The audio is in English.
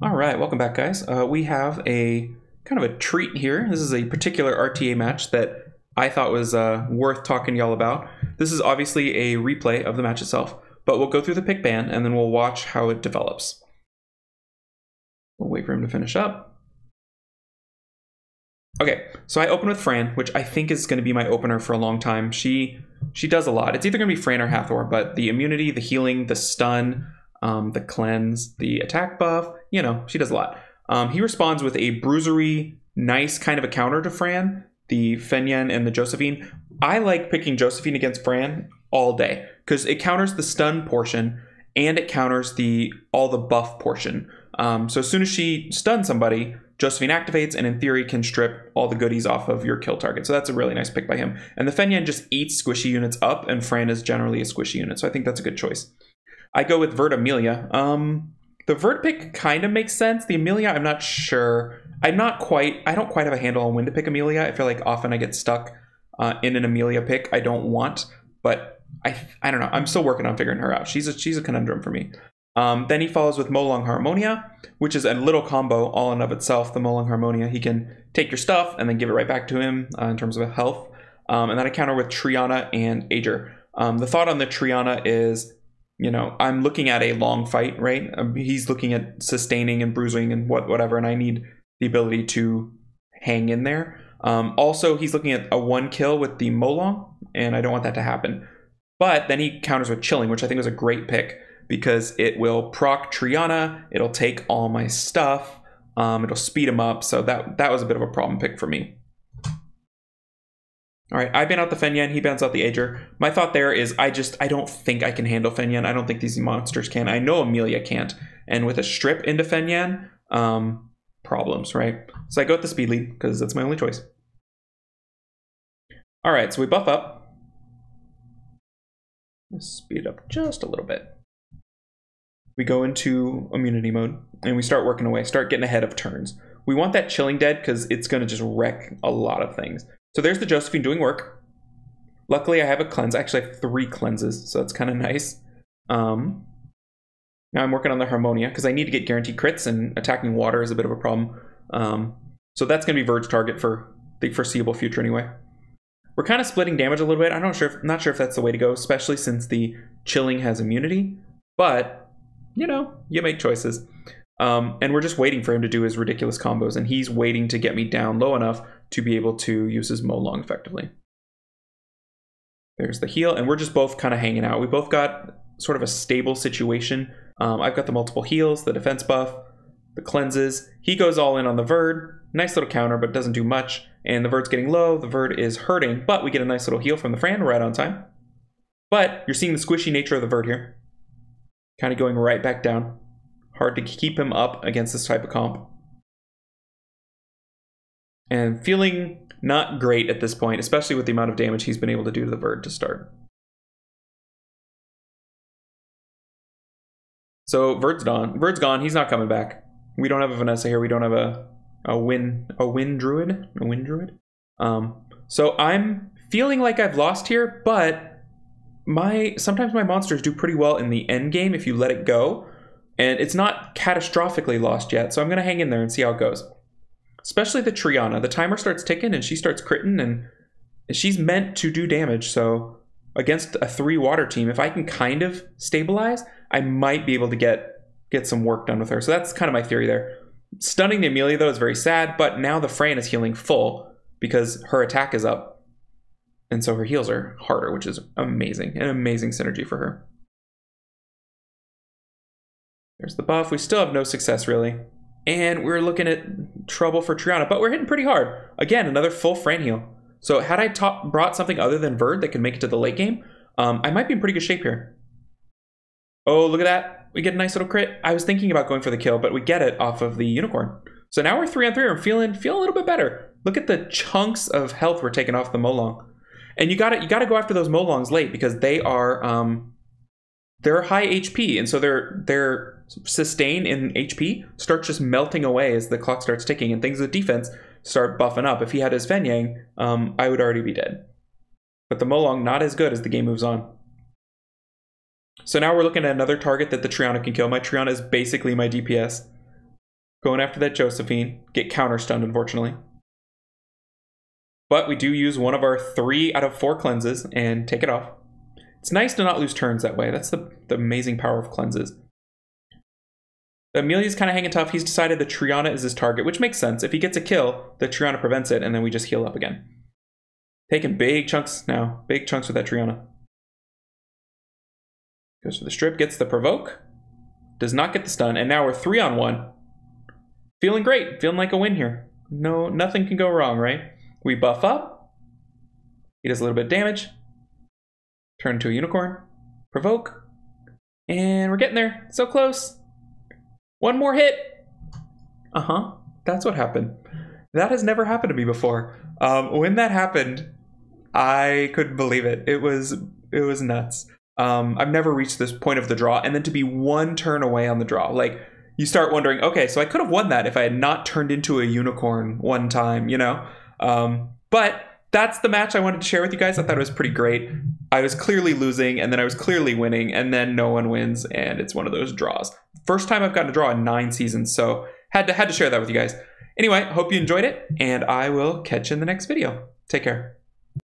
All right, welcome back, guys. We have a kind of a treat here. This is a particular RTA match that I thought was worth talking to y'all about. This is obviously a replay of the match itself, but we'll go through the pick ban and then we'll watch how it develops. We'll wait for him to finish up. Okay, so I open with Fran, which I think is going to be my opener for a long time. She does a lot. It's either going to be Fran or Hathor, but the immunity, the healing, the stun, the cleanse, the attack buff, you know, she does a lot. He responds with a bruisery, nice kind of a counter to Fran, the Fenyan and the Josephine. I like picking Josephine against Fran all day because it counters the stun portion and it counters all the buff portion. So as soon as she stuns somebody, Josephine activates and in theory can strip all the goodies off of your kill target. So that's a really nice pick by him. And the Fenyan just eats squishy units up and Fran is generally a squishy unit. So I think that's a good choice. I go with Verd Amelia. The Verd pick kind of makes sense. The Amelia, I'm not sure. I don't quite have a handle on when to pick Amelia. I feel like often I get stuck in an Amelia pick I don't want, but I don't know. I'm still working on figuring her out. She's a conundrum for me. Then he follows with Molong Harmonia, which is a little combo all in of itself. The Molong Harmonia, he can take your stuff and then give it right back to him in terms of health. And then I counter with Triana and Ager. The thought on the Triana is, you know, I'm looking at a long fight, right? He's looking at sustaining and bruising and whatever, and I need the ability to hang in there. Also, he's looking at a 1 kill with the Molong, and I don't want that to happen. But then he counters with Chilling, which I think was a great pick because it will proc Triana, it'll take all my stuff, it'll speed him up, so that was a bit of a problem pick for me. All right, I ban out the Fenyan, he bans out the Ager. My thought there is I don't think I can handle Fenyan. I don't think these monsters can. I know Amelia can't. And with a strip into Fenyan, problems, right? So I go with the speed lead because that's my only choice. All right, so we buff up. Let's speed it up just a little bit. We go into immunity mode and we start working away, start getting ahead of turns. We want that Chilling dead because it's going to just wreck a lot of things. So there's the Josephine doing work. Luckily, I have a cleanse. I actually have 3 cleanses, so that's kind of nice. Now I'm working on the Harmonia because I need to get guaranteed crits, and attacking water is a bit of a problem. So that's going to be Verd's target for the foreseeable future anyway. We're kind of splitting damage a little bit. I'm not sure if that's the way to go, especially since the Chilling has immunity. But, you know, you make choices. And we're just waiting for him to do his ridiculous combos, and he's waiting to get me down low enough to be able to use his Molong effectively. There's the heal, and we're just both kind of hanging out. We both got sort of a stable situation. I've got the multiple heals, the defense buff, the cleanses. He goes all in on the Verd. Nice little counter, but doesn't do much. And the Verd's getting low, the Verd is hurting, but we get a nice little heal from the Fran right on time. But you're seeing the squishy nature of the Verd here. Kind of going right back down. Hard to keep him up against this type of comp. And feeling not great at this point, especially with the amount of damage he's been able to do to the Verd to start. So Verd's gone. Verd's gone. He's not coming back. We don't have a Vanessa here. We don't have a wind druid. So I'm feeling like I've lost here, but sometimes my monsters do pretty well in the end game if you let it go. And it's not catastrophically lost yet, so I'm going to hang in there and see how it goes. Especially the Triana. The timer starts ticking and she starts critting, and she's meant to do damage. So against a 3 water team, if I can kind of stabilize, I might be able to get some work done with her. So that's kind of my theory there. Stunning the Amelia, though, is very sad, but now the Fran is healing full because her attack is up. And so her heals are harder, which is amazing. An amazing synergy for her. There's the buff. We still have no success, really. And we're looking at trouble for Triana, but we're hitting pretty hard. Again, another full Fran heal. So had I brought something other than Verd that can make it to the late game, I might be in pretty good shape here. Oh, look at that. We get a nice little crit. I was thinking about going for the kill, but we get it off of the Unicorn. So now we're 3-on-3. I'm feeling a little bit better. Look at the chunks of health we're taking off the Molong. And you gotta go after those Molongs late because they are they're high HP, and so their sustain in HP starts just melting away as the clock starts ticking, and things with defense start buffing up. If he had his Fenyang, I would already be dead. But the Molong, not as good as the game moves on. So now we're looking at another target that the Triana can kill. My Triana is basically my DPS. Going after that Josephine. Get counter stunned, unfortunately. But we do use one of our 3 out of 4 cleanses and take it off. It's nice to not lose turns that way. That's the amazing power of cleanses. Amelia's kind of hanging tough. He's decided the Triana is his target, which makes sense. If he gets a kill, the Triana prevents it, and then we just heal up again. Taking big chunks now. Big chunks with that Triana. Goes for the strip, gets the provoke. Does not get the stun, and now we're 3-on-1. Feeling great. Feeling like a win here. No, nothing can go wrong, right? We buff up. He does a little bit of damage. Turn into a unicorn. Provoke. And we're getting there. So close. One more hit. That's what happened. That has never happened to me before. When that happened, I couldn't believe it. It was nuts. I've never reached this point of the draw, and then to be 1 turn away on the draw. Like, you start wondering, okay, so I could have won that if I had not turned into a unicorn 1 time, you know? But that's the match I wanted to share with you guys. I thought it was pretty great. I was clearly losing, and then I was clearly winning, and then no one wins, and it's one of those draws. First time I've gotten a draw in 9 seasons, so had to share that with you guys. Anyway, hope you enjoyed it, and I will catch you in the next video. Take care.